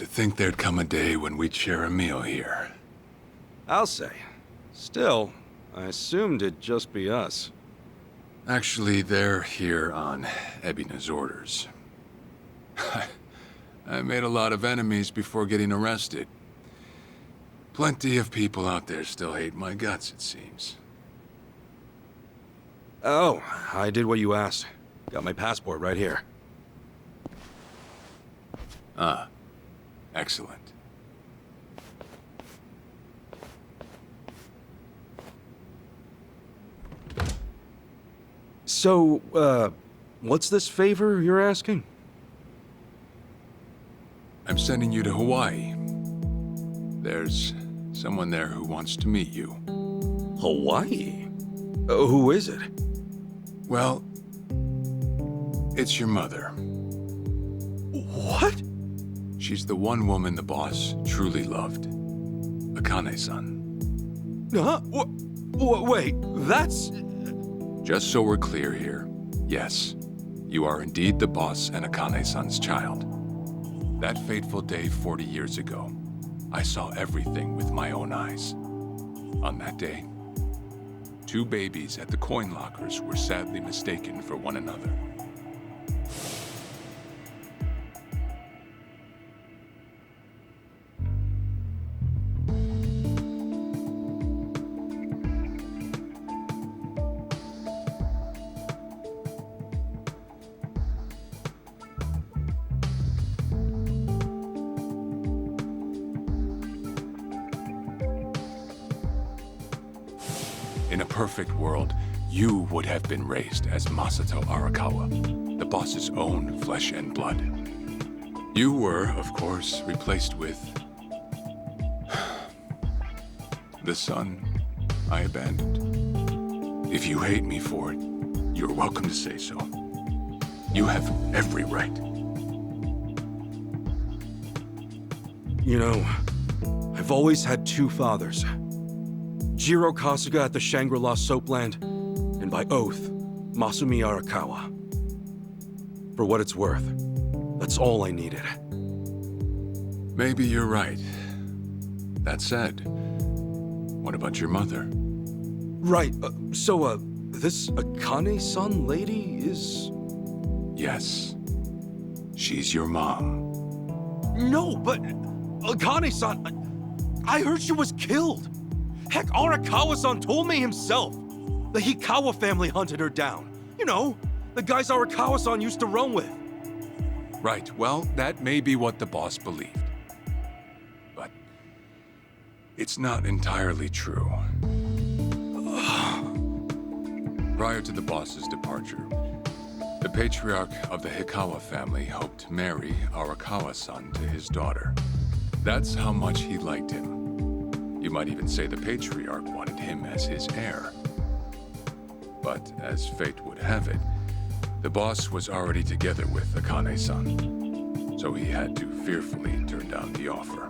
To think there'd come a day when we'd share a meal here. I'll say. Still, I assumed it'd just be us. Actually, they're here on Ebina's orders. I made a lot of enemies before getting arrested. Plenty of people out there still hate my guts, it seems. Oh, I did what you asked. Got my passport right here. Ah, excellent. So, what's this favor you're asking? I'm sending you to Hawaii. There's someone there who wants to meet you. Hawaii? Who is it? Well, it's your mother. What? She's the one woman the boss truly loved. Akane-san. Huh? Wait, that's... Just so we're clear here, yes, you are indeed the boss and Akane-san's child. That fateful day 40 years ago, I saw everything with my own eyes. On that day, 2 babies at the coin lockers were sadly mistaken for one another. In a perfect world, you would have been raised as Masato Arakawa, the boss's own flesh and blood. You were, of course, replaced with... the son I abandoned. If you hate me for it, you're welcome to say so. You have every right. You know, I've always had 2 fathers. Jiro Kasuga at the Shangri-La Soapland, and by oath, Masumi Arakawa. For what it's worth, that's all I needed. Maybe you're right. That said, what about your mother? Right, so, this Akane-san lady is... Yes. She's your mom. No, but... Akane-san... I heard she was killed! Heck, Arakawa-san told me himself! The Hikawa family hunted her down. You know, the guys Arakawa-san used to run with. Right, well, that may be what the boss believed. But... it's not entirely true. Prior to the boss's departure, the patriarch of the Hikawa family hoped to marry Arakawa-san to his daughter. That's how much he liked him. You might even say the patriarch wanted him as his heir. But as fate would have it, the boss was already together with Akane-san, so he had to fearfully turn down the offer.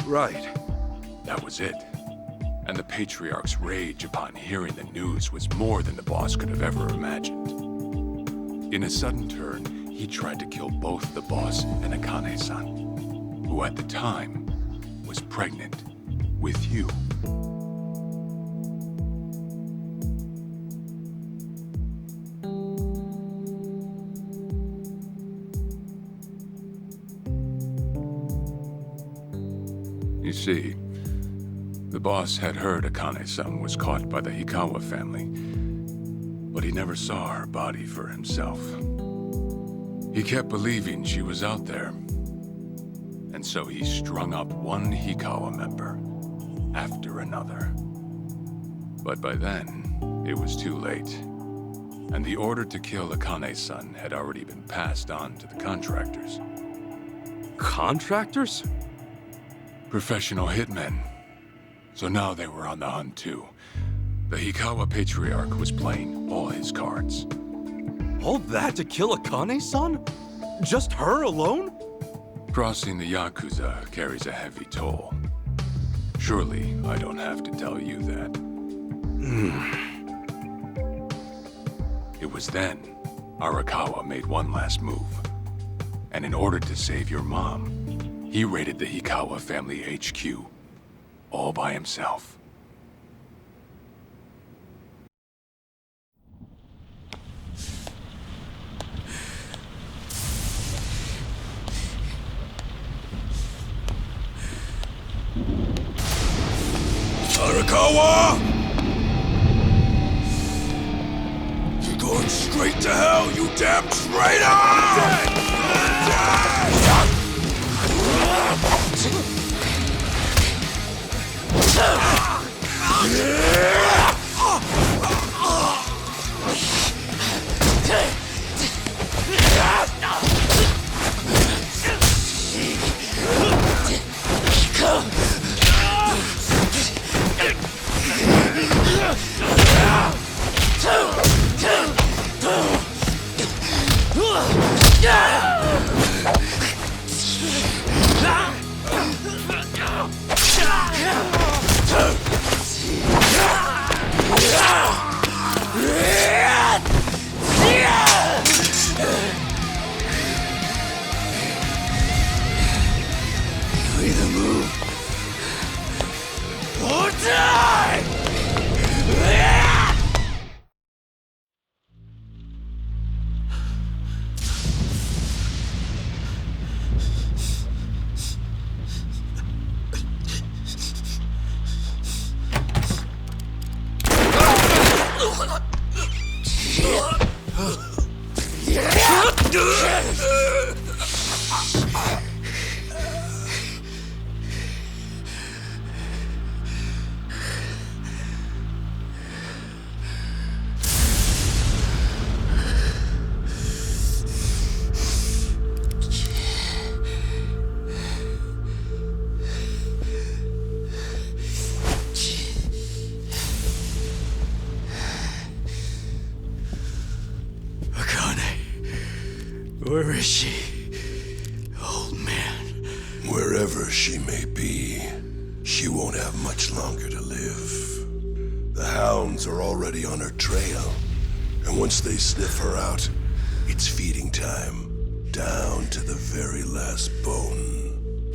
Right. That was it. And the patriarch's rage upon hearing the news was more than the boss could have ever imagined. In a sudden turn, he tried to kill both the boss and Akane-san, who at the time was pregnant with you. You see, the boss had heard Akane-san was caught by the Hikawa family, but he never saw her body for himself. He kept believing she was out there, and so he strung up one Hikawa member after another. But by then, it was too late, and the order to kill Akane-san had already been passed on to the contractors. Contractors? Professional hitmen. So now they were on the hunt too. The Hikawa Patriarch was playing all his cards. All that to kill Akane-san? Just her alone? Crossing the Yakuza carries a heavy toll. Surely I don't have to tell you that. It was then Arakawa made one last move. And in order to save your mom, He raided the Hikawa family HQ, all by himself. Arakawa! You're going straight to hell, you damn traitor! You either move or die! Where is she? Old man. Wherever she may be, she won't have much longer to live. The hounds are already on her trail, and once they sniff her out, it's feeding time, down to the very last bone.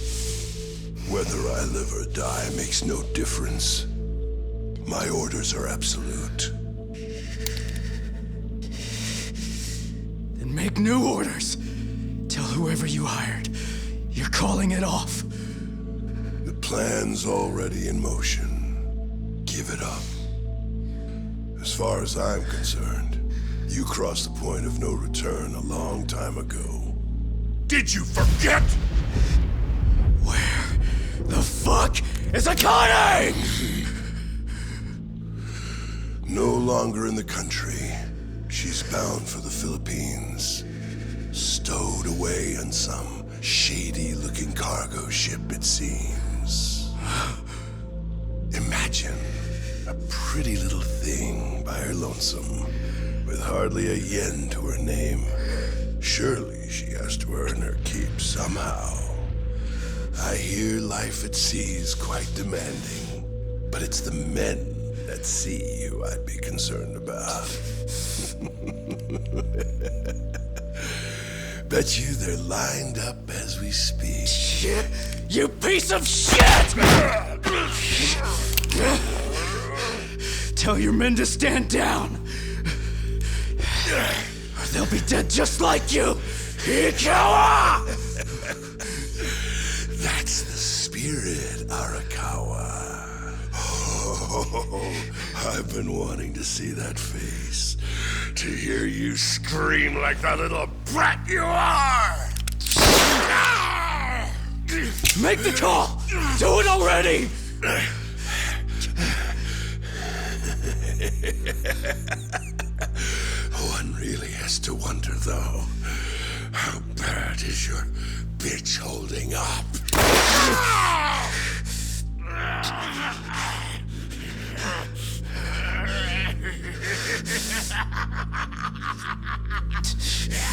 Whether I live or die makes no difference. My orders are absolute. Then make new orders. Tell whoever you hired, you're calling it off. The plan's already in motion. Give it up. As far as I'm concerned, you crossed the point of no return a long time ago. Did you forget? Where the fuck is Akane? No longer in the country. She's bound for the Philippines. Stowed away on some shady-looking cargo ship, it seems. Imagine a pretty little thing by her lonesome, with hardly a yen to her name. Surely she has to earn her keep somehow. I hear life at sea is quite demanding, but it's the men at sea who I'd be concerned about. Bet you they're lined up as we speak. Shit! You piece of shit! Tell your men to stand down, or they'll be dead just like you, Hikawa! That's the spirit, Arakawa. Oh, I've been wanting to see that face. To hear you scream like the little brat you are! Make the call! Do it already! One really has to wonder, though, how bad is your bitch holding up?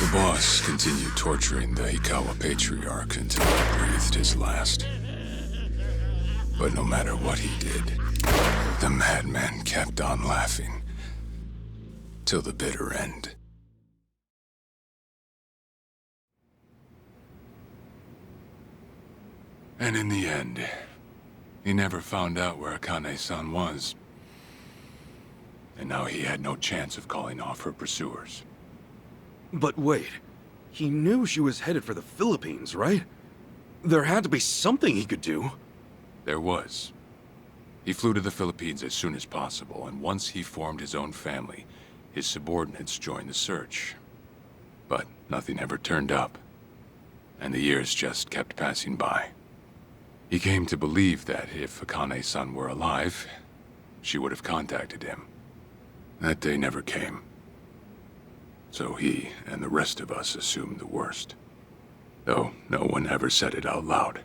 The boss continued torturing the Hikawa patriarch until he breathed his last. But no matter what he did, the madman kept on laughing. Till the bitter end. And in the end, he never found out where Akane-san was. And now he had no chance of calling off her pursuers. But wait, he knew she was headed for the Philippines, right? There had to be something he could do. There was. He flew to the Philippines as soon as possible, and once he formed his own family, his subordinates joined the search. But nothing ever turned up, and the years just kept passing by. He came to believe that if Akane-san were alive, she would have contacted him. That day never came. So he and the rest of us assumed the worst. Though no one ever said it out loud.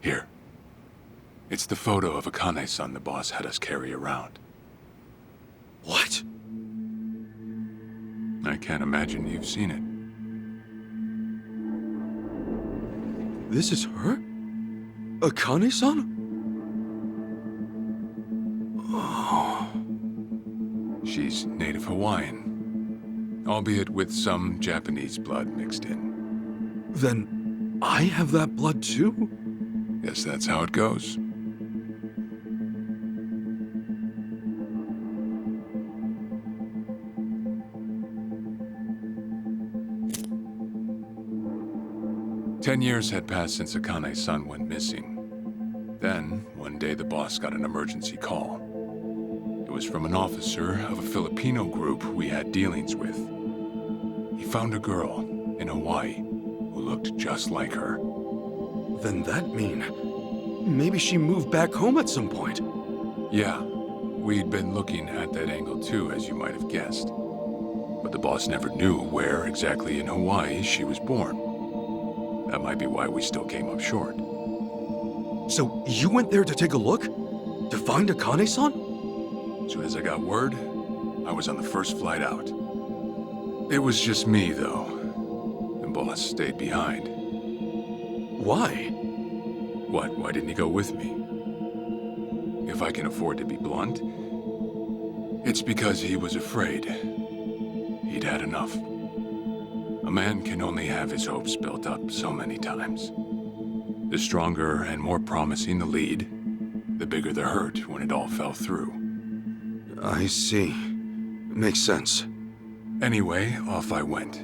Here. It's the photo of Akane-san the boss had us carry around. What? I can't imagine you've seen it. This is her? Akane-san? She's native Hawaiian, albeit with some Japanese blood mixed in. Then I have that blood too? Guess that's how it goes. Ten years had passed since Akane-san went missing. Then, one day the boss got an emergency call. It was from an officer of a Filipino group we had dealings with. He found a girl in Hawaii who looked just like her. Then that mean maybe she moved back home at some point. Yeah, we'd been looking at that angle too, as you might have guessed. But the boss never knew where exactly in Hawaii she was born. That might be why we still came up short. So you went there to take a look? To find Akane-san? As soon as I got word, I was on the first flight out. It was just me, though. The boss stayed behind. Why? What? Why didn't he go with me? If I can afford to be blunt, it's because he was afraid. He'd had enough. A man can only have his hopes built up so many times. The stronger and more promising the lead, the bigger the hurt when it all fell through. I see. Makes sense. Anyway, off I went.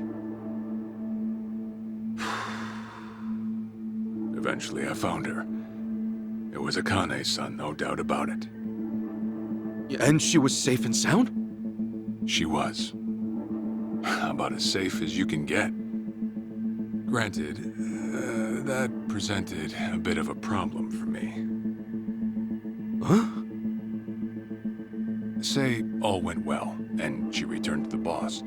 Eventually, I found her. It was Akane-san, no doubt about it. And she was safe and sound? She was. About as safe as you can get. Granted, that presented a bit of a problem for me. Huh? Say all went well, and she returned to the boss.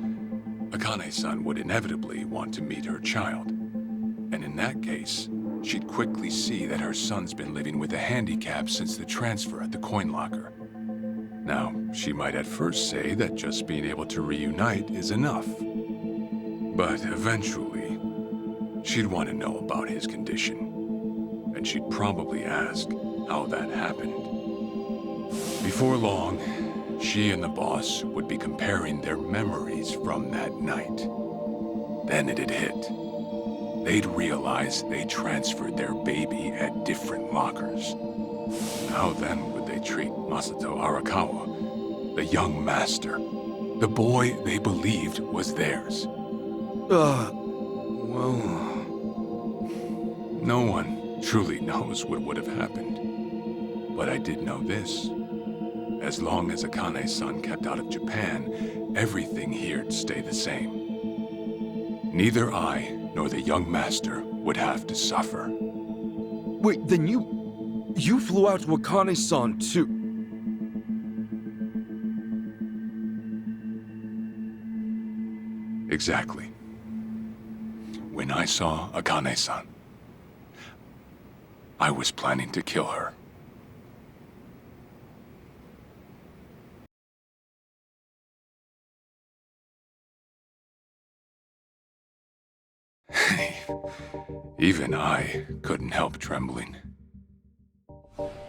Akane-san would inevitably want to meet her child. And in that case, she'd quickly see that her son's been living with a handicap since the transfer at the coin locker. Now, she might at first say that just being able to reunite is enough. But eventually, she'd want to know about his condition. And she'd probably ask how that happened. Before long, she and the boss would be comparing their memories from that night. Then it'd hit. They'd realize they transferred their baby at different lockers. How then would they treat Masato Arakawa, the young master, the boy they believed was theirs? Well... No one truly knows what would have happened. But I did know this. As long as Akane-san kept out of Japan, everything here'd stay the same. Neither I nor the young master would have to suffer. Wait, then you flew out to Akane-san too? Exactly. When I saw Akane-san, I was planning to kill her. Even I couldn't help trembling.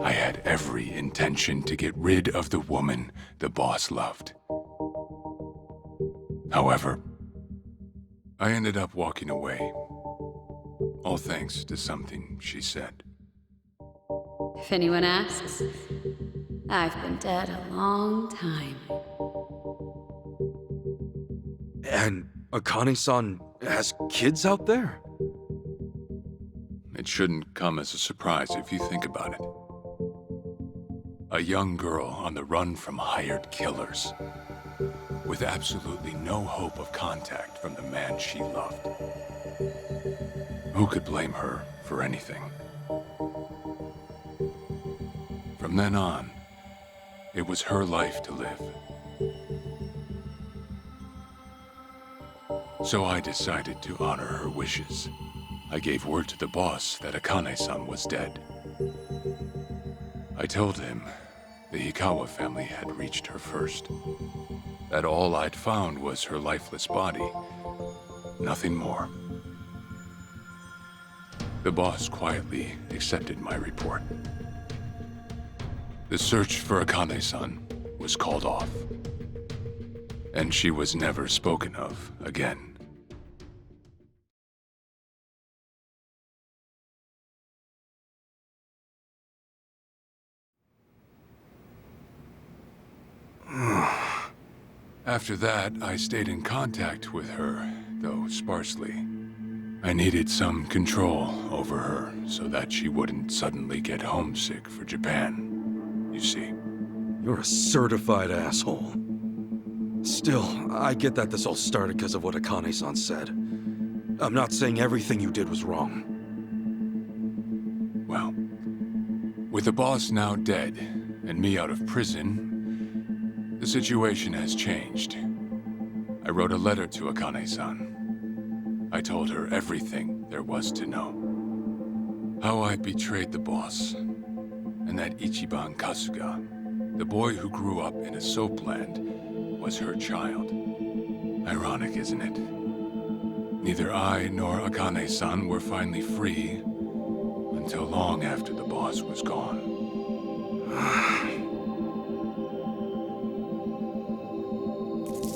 I had every intention to get rid of the woman the boss loved. However, I ended up walking away, all thanks to something she said. If anyone asks, I've been dead a long time. And Akane-san has kids out there? It shouldn't come as a surprise if you think about it. A young girl on the run from hired killers, with absolutely no hope of contact from the man she loved. Who could blame her for anything? From then on, it was her life to live. So I decided to honor her wishes. I gave word to the boss that Akane-san was dead. I told him the Hikawa family had reached her first. That all I'd found was her lifeless body. Nothing more. The boss quietly accepted my report. The search for Akane-san was called off. And she was never spoken of again. After that, I stayed in contact with her, though sparsely. I needed some control over her so that she wouldn't suddenly get homesick for Japan, you see. You're a certified asshole. Still, I get that this all started because of what Akane-san said. I'm not saying everything you did was wrong. Well, with the boss now dead and me out of prison, the situation has changed. I wrote a letter to Akane-san. I told her everything there was to know. How I betrayed the boss, and that Ichiban Kasuga, the boy who grew up in a soapland, was her child. Ironic, isn't it? Neither I nor Akane-san were finally free until long after the boss was gone.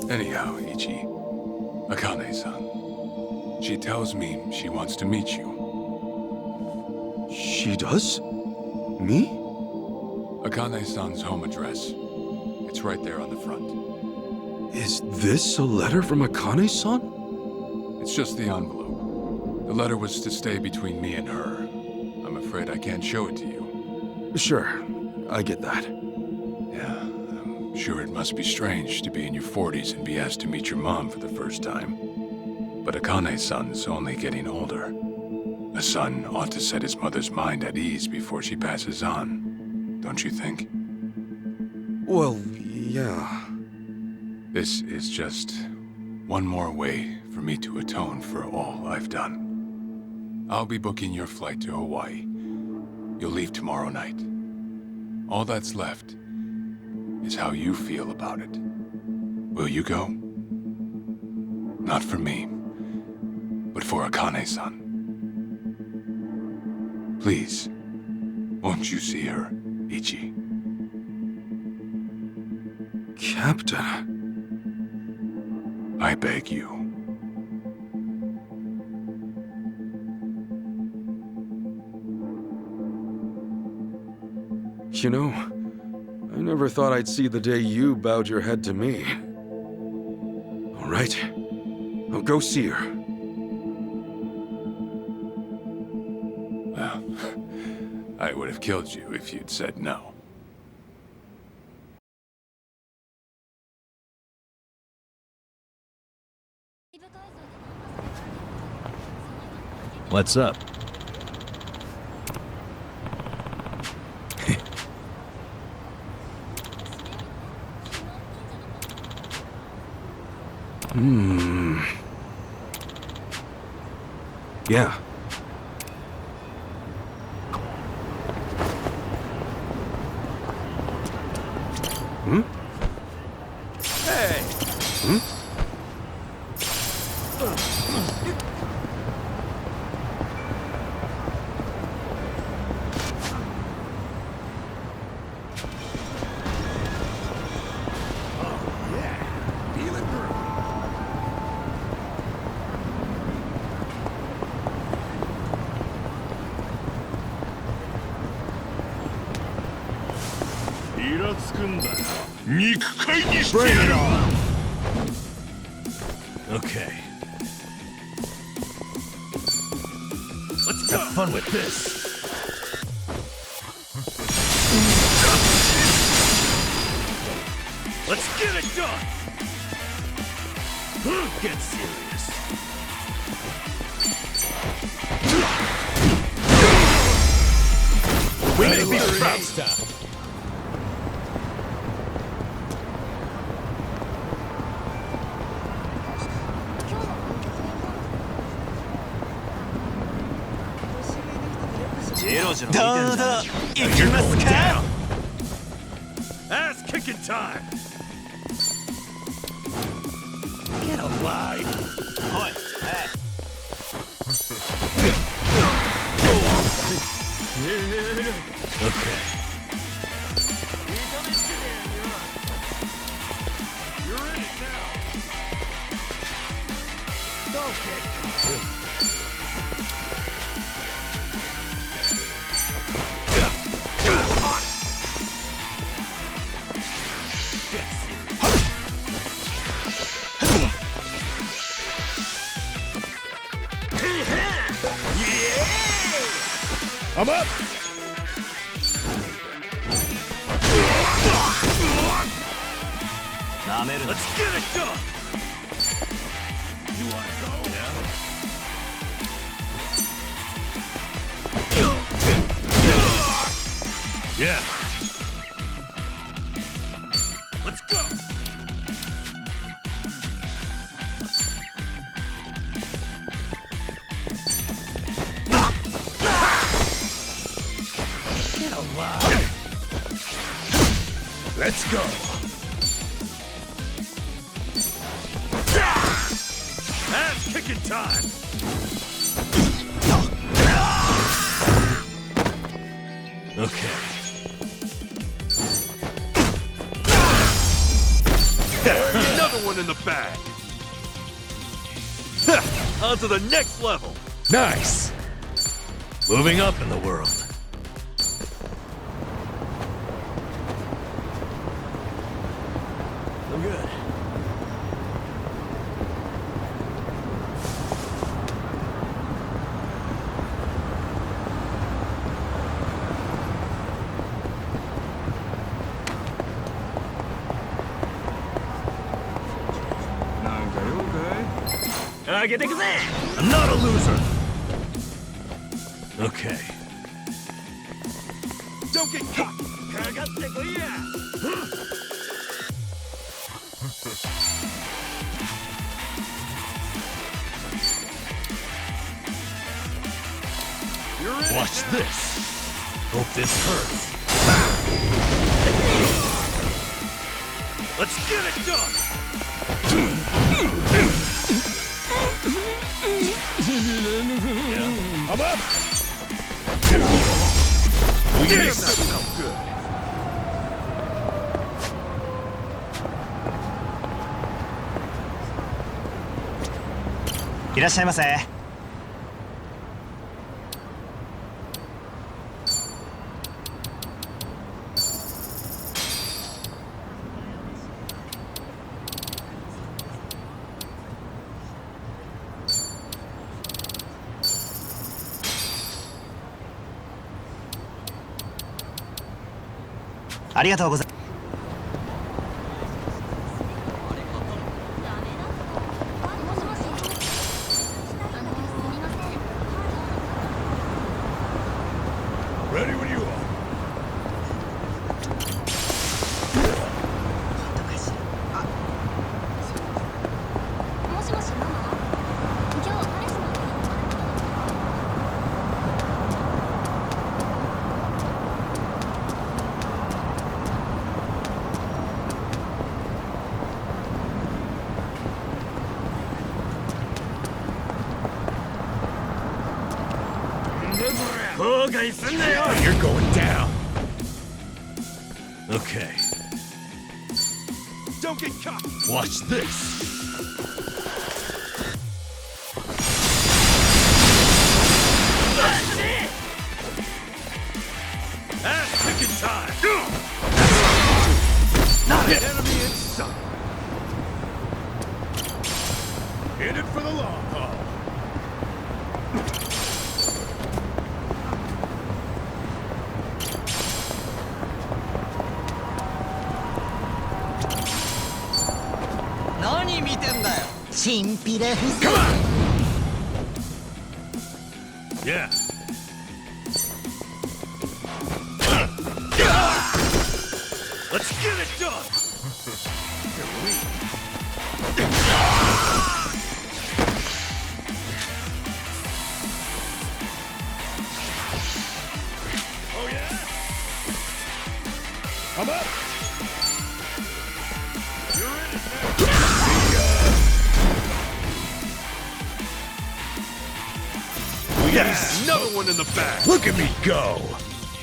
Anyhow, Ichi, Akane-san, she tells me she wants to meet you. She does? Me? Akane-san's home address. It's right there on the front. Is this a letter from Akane-san? It's just the envelope. The letter was to stay between me and her. I'm afraid I can't show it to you. Sure, I get that. Yeah, I'm sure it must be strange to be in your 40s and be asked to meet your mom for the first time. But Akane-san's only getting older. A son ought to set his mother's mind at ease before she passes on, don't you think? Well, yeah. This is just one more way for me to atone for all I've done. I'll be booking your flight to Hawaii. You'll leave tomorrow night. All that's left is how you feel about it. Will you go? Not for me, but for Akane-san. Please, won't you see her, Ichi? Captain. I beg you. You know, I never thought I'd see the day you bowed your head to me. All right, I'll go see her. Well, I would have killed you if you'd said no. What's up? Yeah. Bring it on. Okay. Let's have fun with this. Let's get it done. Get serious. We may be next time. Ass kicking time. Get alive. Okay. You're in it now. Okay. I'm up! Let's get it done! You wanna go? Yeah. Let's go! Get alive! Let's go! Ass kicking time! Okay. Another one in the bag! On to the next level! Nice! Moving up in the world. I'm good. I'm not a loser. Okay. Don't get caught. Watch this. Hope this hurts. Let's get it done. Yeah. I'm up! Damn, that felt good! いらっしゃいませ。ありがとうございます。 Ready when you are. もしもしママ、今日彼氏の家に泊まる後悔すんなよ! You're going down. Okay. Don't get caught. Watch this. That's it. Ass kicking time. Come on! Yeah. Let's get it done! Oh yeah? I'm up! You're in it now! Yes! Another one in the back! Look at me go!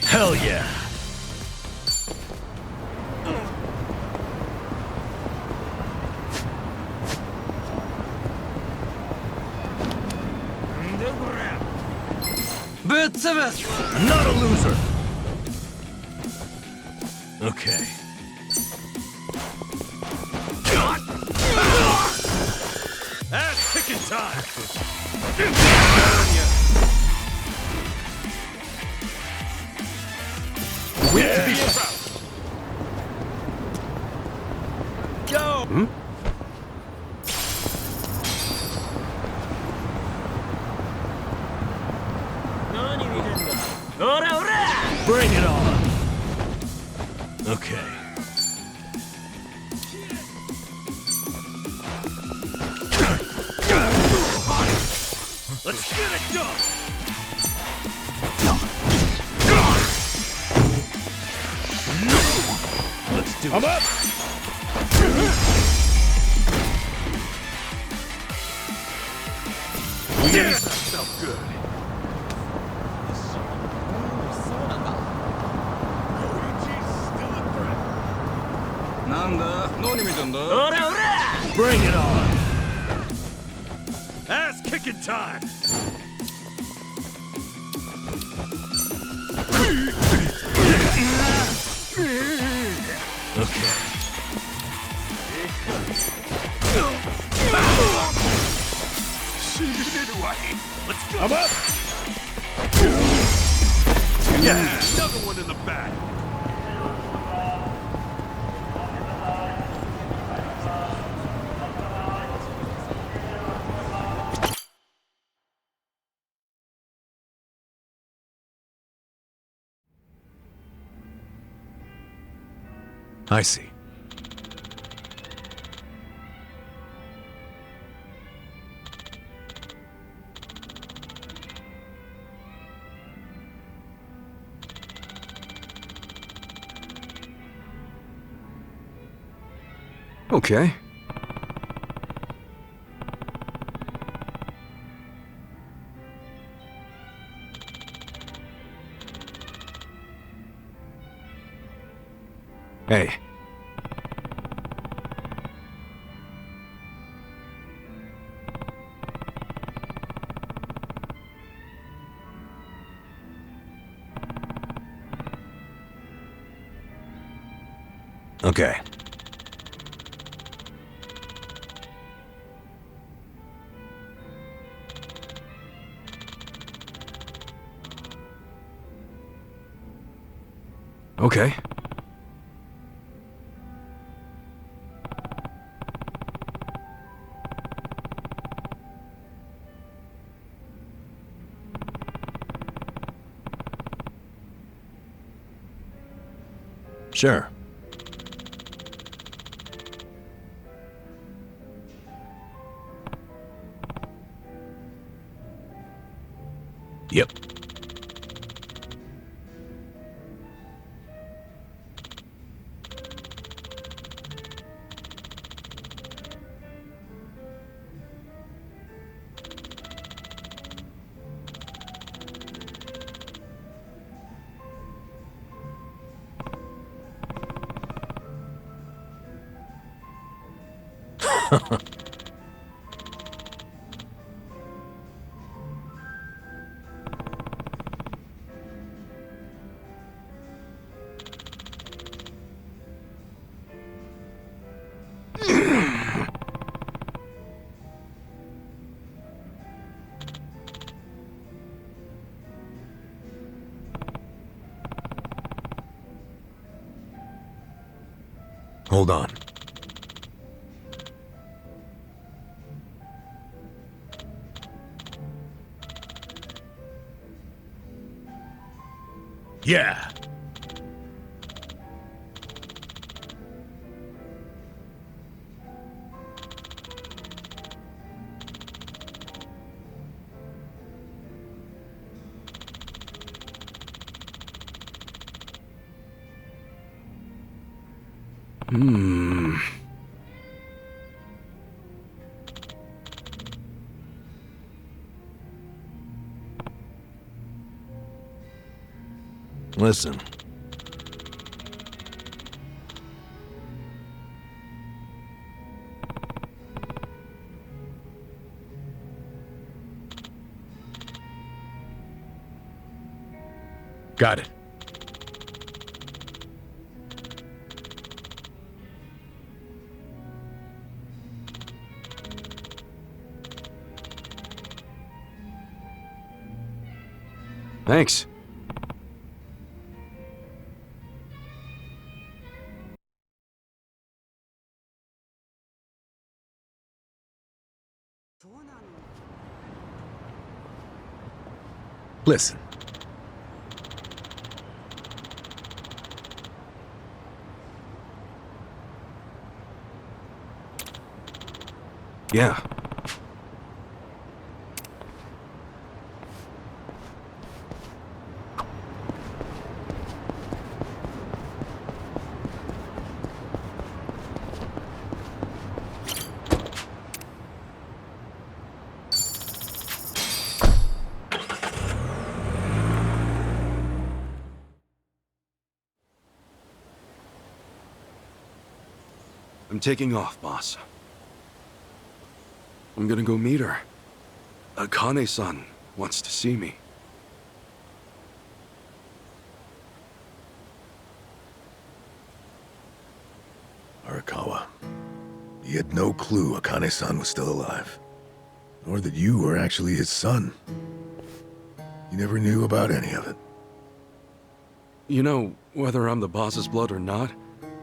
Hell yeah! I'm not a loser! Okay. Ass kicking time! Wait to be proud! Go! Bring it on! Okay. Let's get it done! Let's do it. I'm up! Yeah, that felt good. Bring it on! Ass kicking time! Okay. Let's go! I'm up! Yeah, another one in the back! I see. Okay. Hey. Okay. Okay. Sure. Yep. Hold on. Yeah. Listen. Got it. Thanks. Listen. Yeah. I'm taking off, boss. I'm gonna go meet her. Akane-san wants to see me. Arakawa, he had no clue Akane-san was still alive. Nor that you were actually his son. He never knew about any of it. You know, whether I'm the boss's blood or not,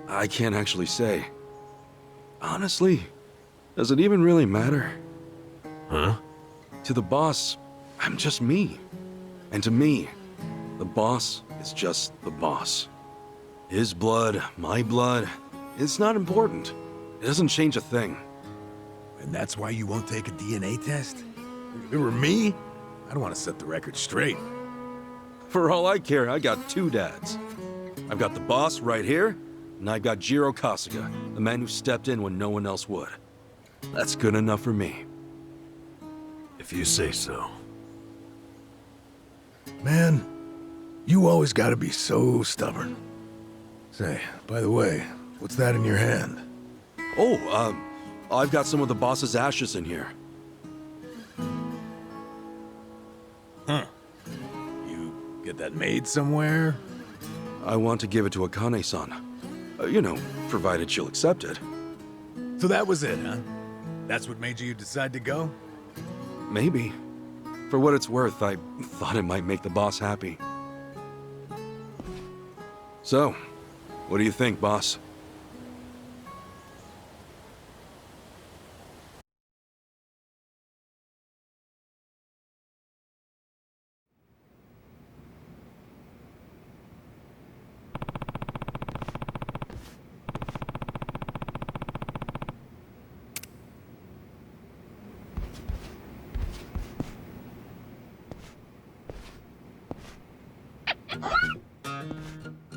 I can't actually say. Honestly, does it even really matter? Huh? To the boss, I'm just me. And to me, the boss is just the boss. His blood, my blood, it's not important. It doesn't change a thing. And that's why you won't take a DNA test? If it were me, I'd want to set the record straight. For all I care, I got two dads. I've got the boss right here, and I've got Jiro Kasuga, the man who stepped in when no one else would. That's good enough for me. If you say so. Man, you always gotta be so stubborn. Say, by the way, what's that in your hand? Oh, I've got some of the boss's ashes in here. Huh. You get that made somewhere? I want to give it to Akane-san. You know, provided she'll accept it. So that was it, huh? That's what made you decide to go? Maybe. For what it's worth, I thought it might make the boss happy. So, what do you think, boss?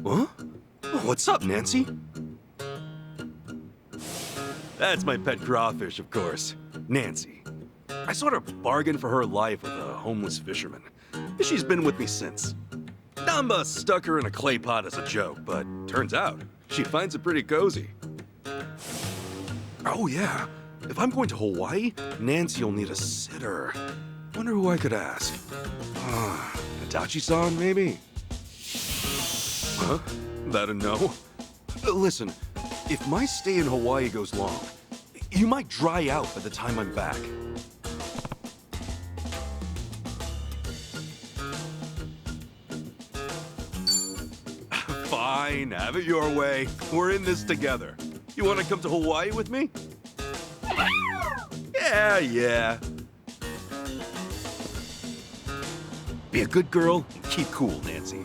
Huh? Oh, what's up, Nancy? That's my pet crawfish, of course. Nancy. I sort of bargained for her life with a homeless fisherman. She's been with me since. Namba stuck her in a clay pot as a joke, but turns out she finds it pretty cozy. Oh yeah, if I'm going to Hawaii, Nancy'll need a sitter. Wonder who I could ask. Itachi-san, maybe? Huh? That a no? Listen, if my stay in Hawaii goes long, you might dry out by the time I'm back. Fine, have it your way. We're in this together. You want to come to Hawaii with me? Yeah. Be a good girl and keep cool, Nancy.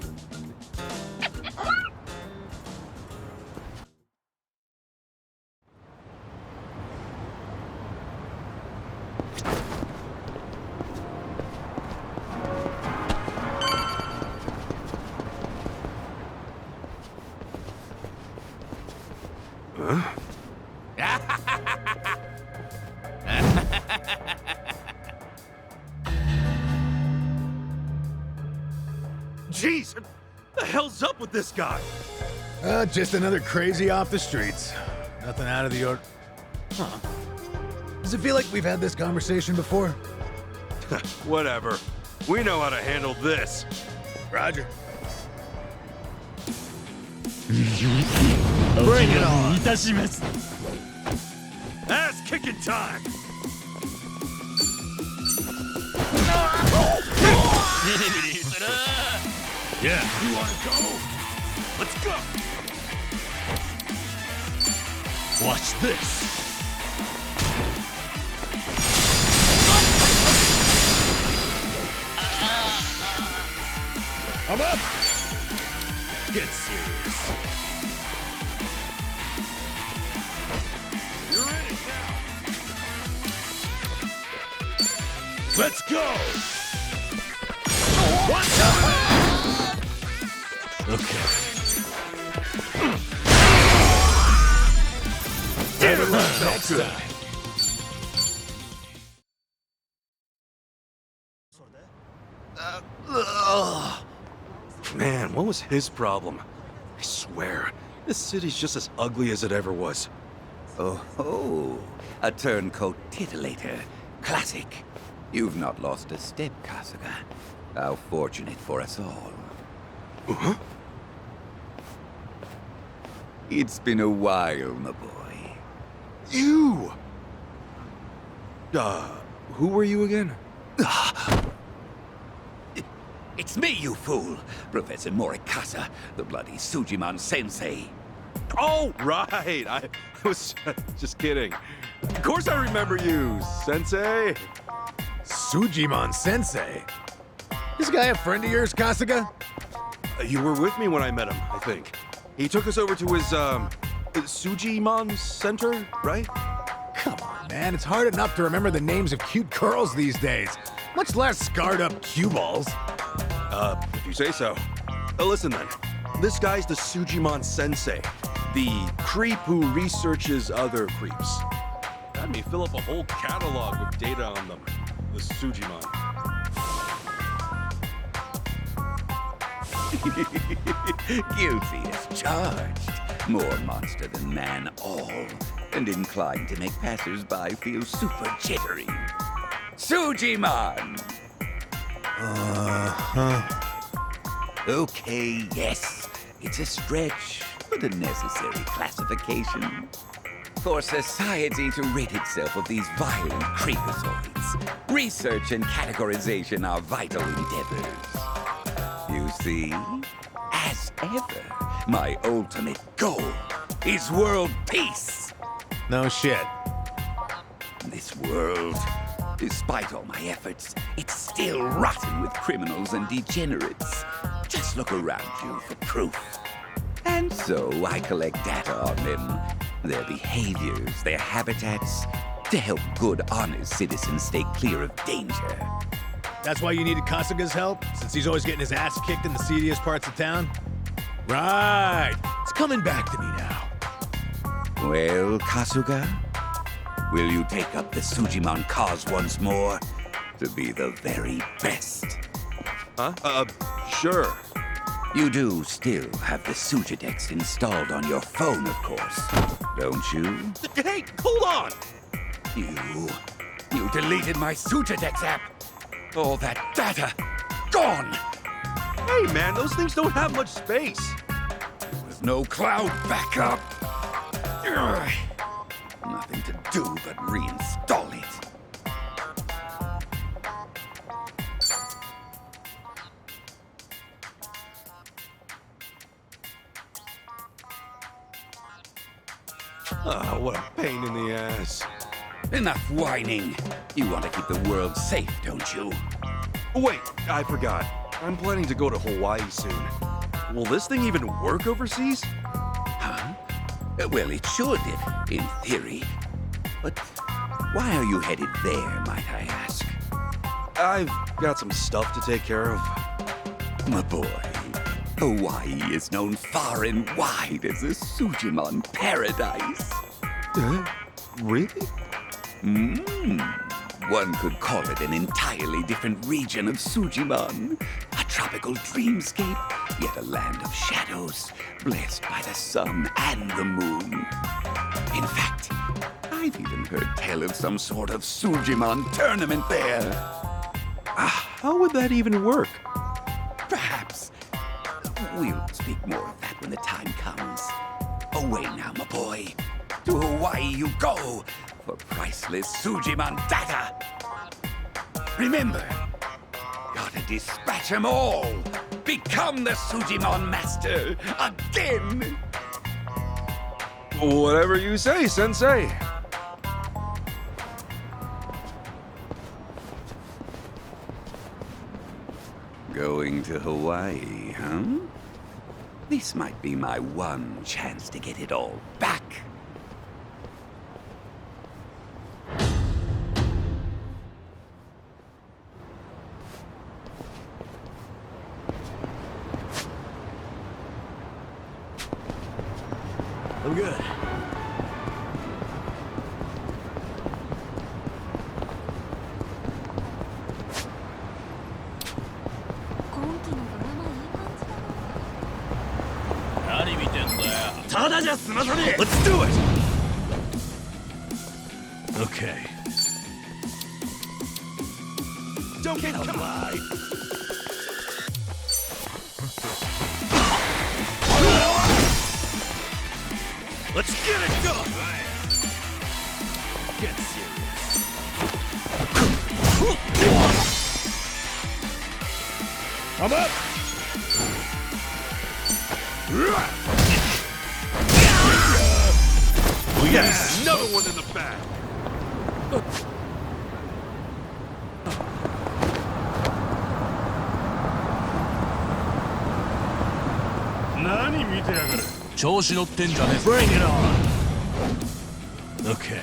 Jeez, what the hell's up with this guy? Just another crazy off the streets. Nothing out of the order. Huh. Does it feel like we've had this conversation before? Whatever. We know how to handle this. Roger. Bring it on. いたします。 Ass kicking time! Yeah, you wanna go? Let's go! Watch this. I'm up! Get serious. You're in it now. Let's go! What's up? Okay. Never left next time. Man, what was his problem? I swear, this city's just as ugly as it ever was. Oh, a turncoat titillator. Classic. You've not lost a step, Kasuga. How fortunate for us all. Huh? It's been a while, my boy. You! Who were you again? It's me, you fool! Professor Morikasa, the bloody Sujiman sensei. Oh, right! I was just kidding. Of course I remember you, Sensei! Sujiman Sensei? This guy a friend of yours, Kasuga? You were with me when I met him, I think. He took us over to his, Sujimon Center, right? Come on, man. It's hard enough to remember the names of cute girls these days, much less scarred up cue balls. If you say so. Listen then. This guy's the Sujimon Sensei, the creep who researches other creeps. Had me fill up a whole catalog with data on them. The Sujimon. Guilty as charged. More monster than man all, and inclined to make passers-by feel super jittery. Sujiman! Okay, yes, it's a stretch, but a necessary classification. For society to rid itself of these violent creepazoids, research and categorization are vital endeavors. You see, as ever, my ultimate goal is world peace. No shit. This world, despite all my efforts, it's still rotten with criminals and degenerates. Just look around you for proof. And so I collect data on them, their behaviors, their habitats, to help good, honest citizens stay clear of danger. That's why you needed Kasuga's help, since he's always getting his ass kicked in the seediest parts of town? Right. It's coming back to me now. Well, Kasuga, will you take up the Sujimon cause once more to be the very best? Huh? Sure. You do still have the Sujidex installed on your phone, of course, don't you? Hey, hold on! You deleted my Sujidex app. All that data, gone. Hey, man, those things don't have much space. With no cloud backup. Ugh. Nothing to do but reinstall it. Oh, what a pain in the ass. Enough whining. You want to keep the world safe, don't you? Wait, I forgot. I'm planning to go to Hawaii soon. Will this thing even work overseas? Huh? Well, it should, in theory. But why are you headed there, might I ask? I've got some stuff to take care of. My boy, Hawaii is known far and wide as a Sujimon paradise. Really? One could call it an entirely different region of Sujimon. A tropical dreamscape, yet a land of shadows, blessed by the sun and the moon. In fact, I've even heard tell of some sort of Sujimon tournament there. How would that even work? Perhaps. We'll speak more of that when the time comes. Away now, my boy. To Hawaii you go for priceless Sujimon data. Remember, gotta dispatch 'em all. Become the Sujimon master again. Whatever you say, Sensei. Going to Hawaii, huh? This might be my one chance to get it all back. I'm good. Let's do it! Okay. Don't get caught! Let's get it done! Get serious. I'm up! We got another one in the back! Bring it on! Okay.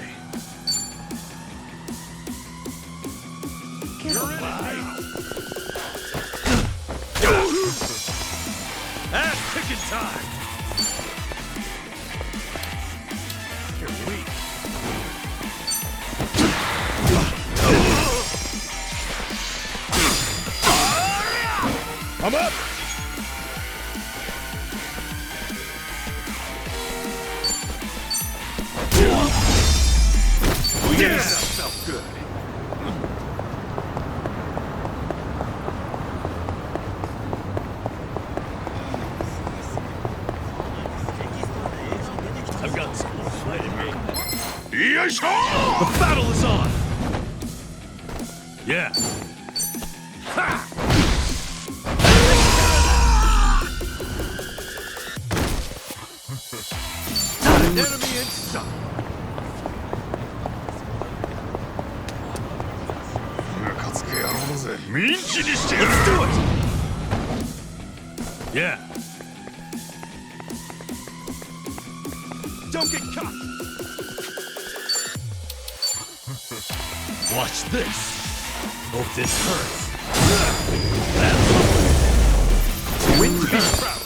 Ass kicking time! You're weak. I'm up! Yes! That felt good. I've got some more fight in me. The battle is on! Yeah. Ha! Not an enemy in sight. Let's do it! Yeah. Don't get caught! Watch this. Hope this hurts. That's win to be proud.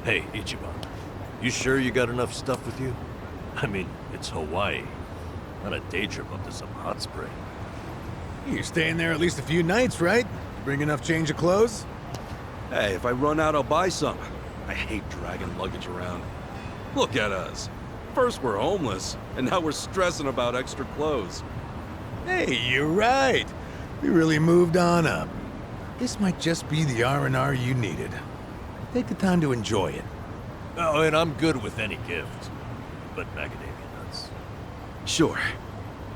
Hey, Ichiban. You sure you got enough stuff with you? I mean, it's Hawaii. Not a day trip up to some hot spring. You're staying there at least a few nights, right? Bring enough change of clothes? Hey, if I run out, I'll buy some. I hate dragging luggage around. Look at us. First we're homeless, and now we're stressing about extra clothes. Hey, you're right. We really moved on up. This might just be the R&R you needed. Take the time to enjoy it. Oh, and I'm good with any gift. But macadamia nuts. Sure.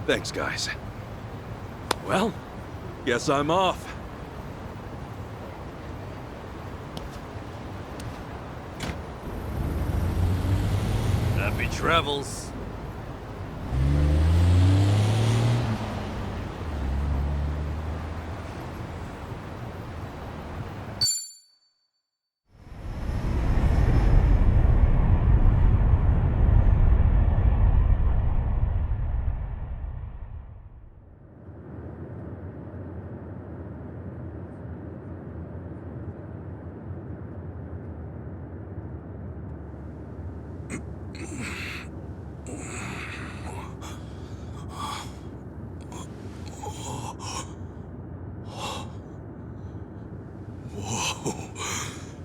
Thanks, guys. Well, Guess I'm off. Happy travels.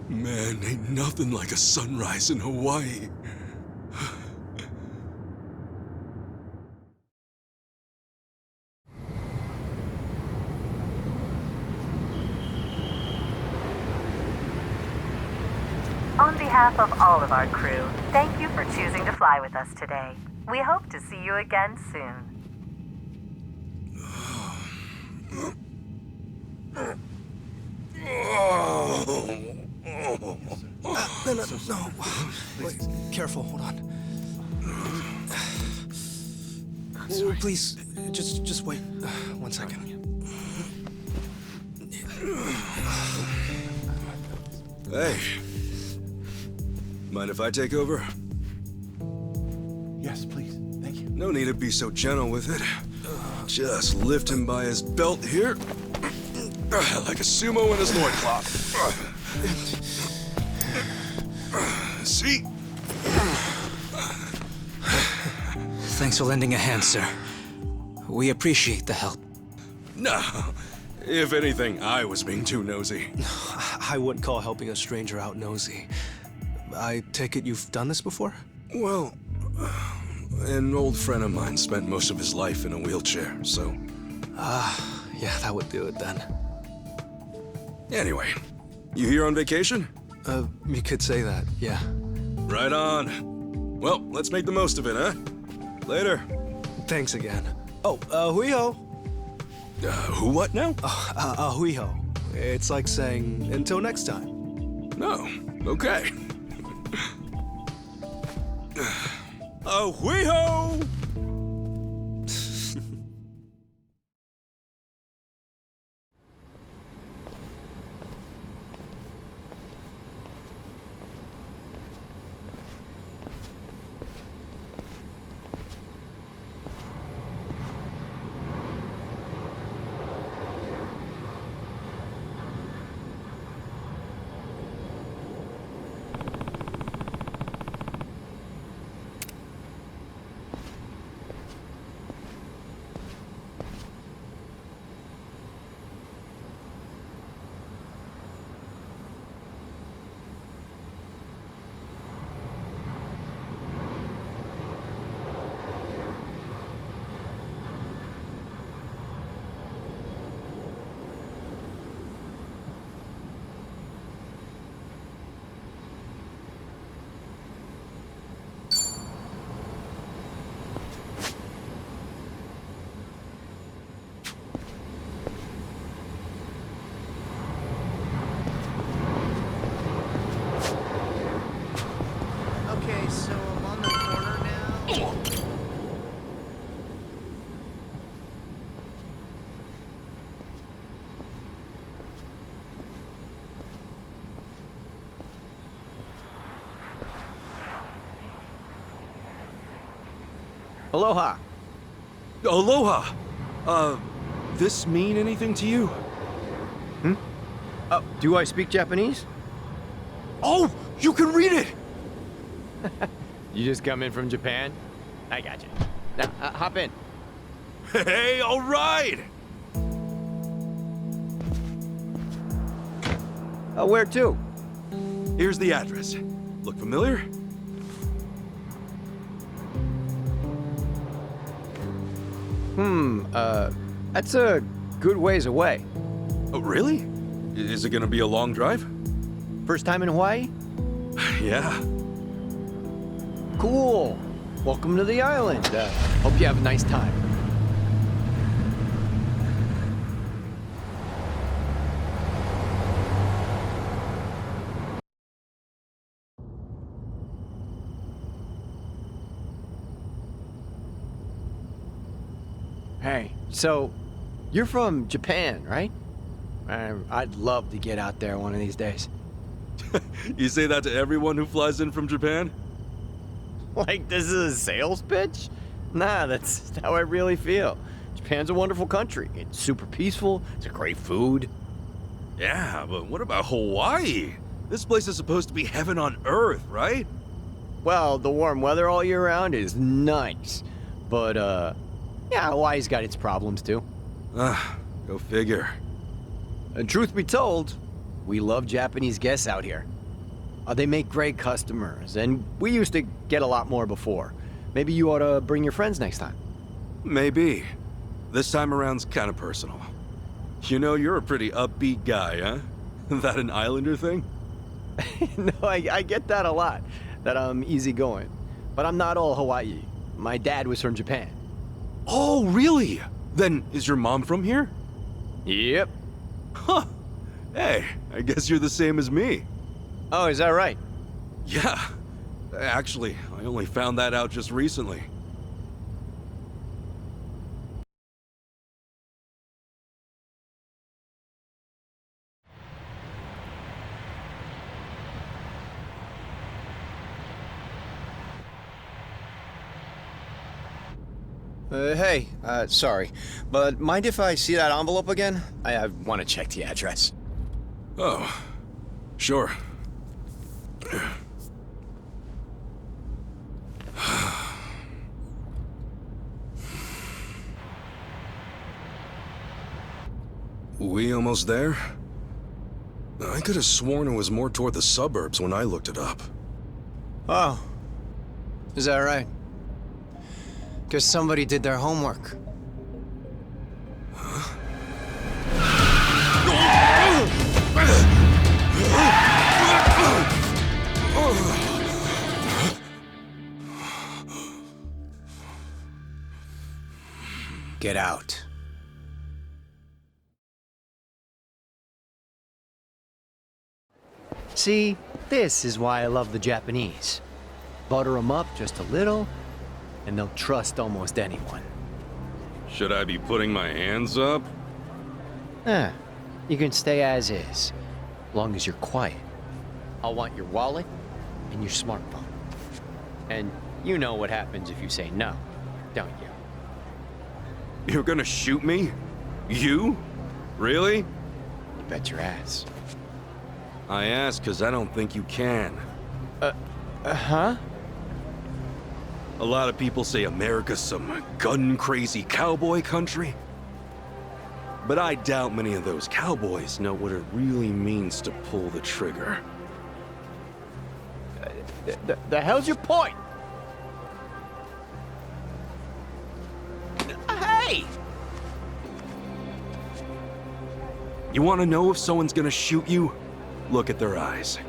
Man, ain't nothing like a sunrise in Hawaii. On behalf of all of our crew, thank you for choosing to fly with us today. We hope to see you again soon. No. Wait, careful, hold on. Oh, please, just wait 1 second. Hey. Mind if I take over? Yes, please. Thank you. No need to be so gentle with it. Just lift him by his belt here. Like a sumo in his loincloth. See? Thanks for lending a hand, sir. We appreciate the help. No. If anything, I was being too nosy. I wouldn't call helping a stranger out nosy. I take it you've done this before? Well, an old friend of mine spent most of his life in a wheelchair, so... Yeah, that would do it then. Anyway, you here on vacation? You could say that, yeah. Right on. Well, let's make the most of it, huh? Later. Thanks again. Oh, hui-ho. Who what now? Hui-ho. It's like saying, until next time. No. Okay. Hui-ho! Okay, so I'm on the corner now. Aloha. Aloha! This mean anything to you? Do I speak Japanese? Oh! You can read it! You just come in from Japan? I got you. Now, hop in. Hey, all right! Where to? Here's the address. Look familiar? That's a good ways away. Oh, really? Is it gonna be a long drive? First time in Hawaii? Yeah. Cool. Welcome to the island. Hope you have a nice time. Hey, so you're from Japan, right? I'd love to get out there one of these days. You say that to everyone who flies in from Japan? Like this is a sales pitch? Nah, that's how I really feel. Japan's a wonderful country. It's super peaceful. It's a great food. Yeah, but what about Hawaii? This place is supposed to be heaven on earth, right? Well, the warm weather all year round is nice. But, yeah, Hawaii's got its problems too. Go figure. And truth be told, we love Japanese guests out here. They make great customers, and we used to get a lot more before. Maybe you ought to bring your friends next time. Maybe. This time around's kind of personal. You know, you're a pretty upbeat guy, huh? That an Islander thing? No, I get that a lot, that I'm easygoing. But I'm not all Hawaii. My dad was from Japan. Oh, really? Then is your mom from here? Yep. Huh. Hey, I guess you're the same as me. Oh, is that right? Yeah. Actually, I only found that out just recently. Hey, sorry, but mind if I see that envelope again? I want to check the address. Oh, sure. We almost there? I could have sworn it was more toward the suburbs when I looked it up. Oh, is that right? Guess somebody did their homework. Get out. See, this is why I love the Japanese. Butter them up just a little, and they'll trust almost anyone. Should I be putting my hands up? You can stay as is, as long as you're quiet. I'll want your wallet and your smartphone. And you know what happens if you say no, don't you? You're gonna shoot me? You? Really? You bet your ass. I ask because I don't think you can. Huh? A lot of people say America's some gun-crazy cowboy country. But I doubt many of those cowboys know what it really means to pull the trigger. The hell's your point? Hey! You want to know if someone's gonna shoot you? Look at their eyes.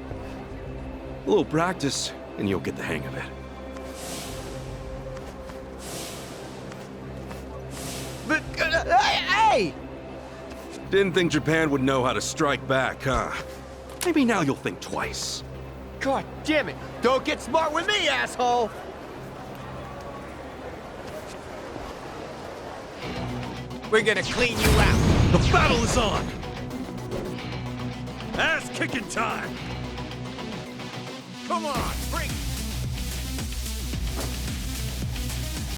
A little practice, and you'll get the hang of it. But, hey! Didn't think Japan would know how to strike back, huh? Maybe now you'll think twice. God damn it! Don't get smart with me, asshole! We're gonna clean you out! The battle is on! Ass-kicking time! Come on, bring